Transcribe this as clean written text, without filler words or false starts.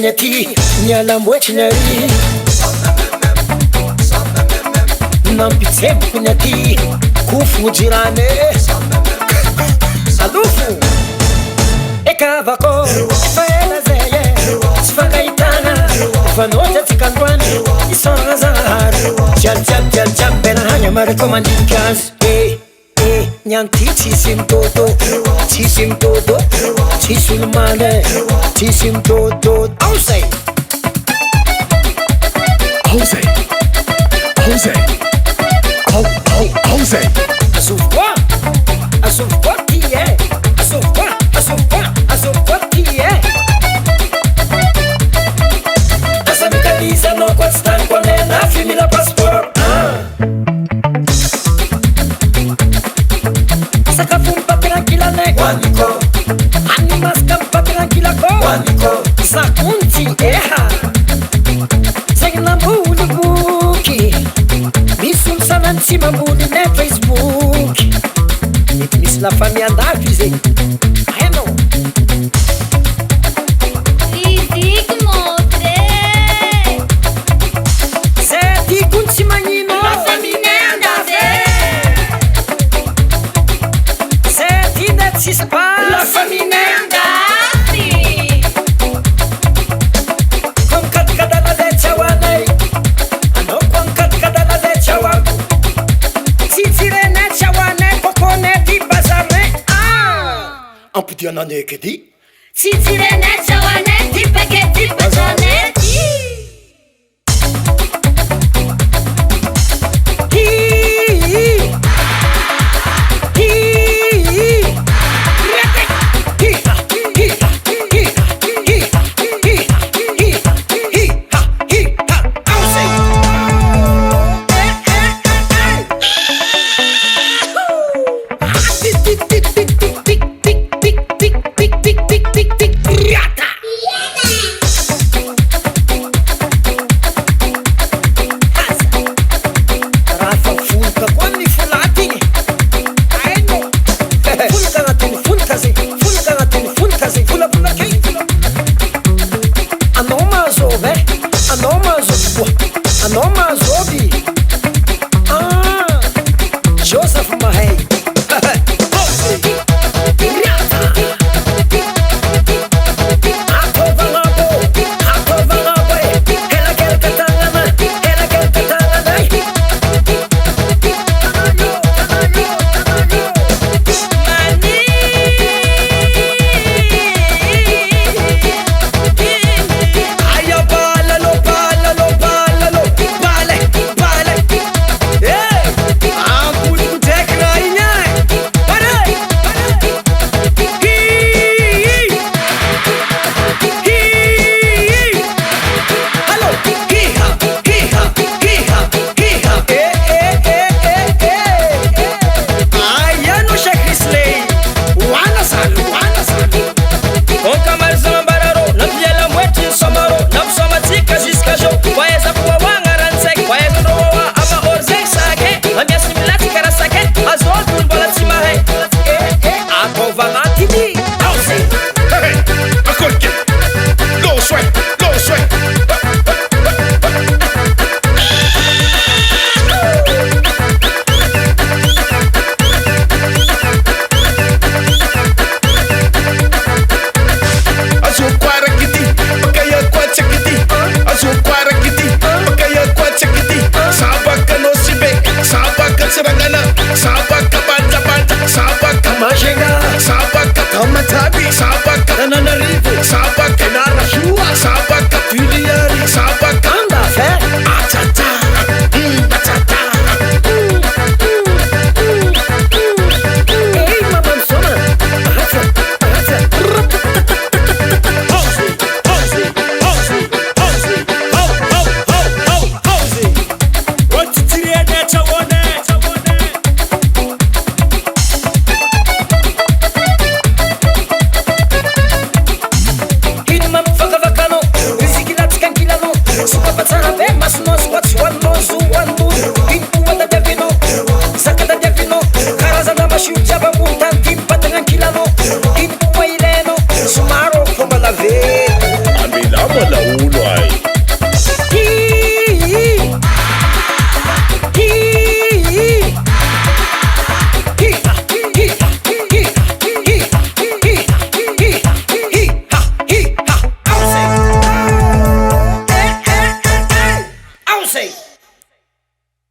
tany aty mialamboatry nary nampitseboko ny aty kofo jirane alofo ekavako fa ela zay e tsy fankahitana fanoatra tsika androany isana zahary jiaby bela hagny amarako mandidika azy Nyanti tsisy mtoto tsisy olomane tsisy mtoto Ausay Asovwa tie Asovwa tie Asa mikaliza no kwa stani kwa nena Fimila passport Sakafum patranquila ne Waniko Animaskam patranquila ko Waniko Sakunti eha Zegnambuli buki Misul sanansi mambuli ne Facebook Mis la famille andavi zay Heno Izik motre Seti kunsi magnino La famille andave Seti net si spas La famille andati Kom kadala de chawanai Ano kom kadala de chawan Tsitsirene chawane popone di bazarne Ampudianane kedi Tsitsirene chawaneti peketi bazaneti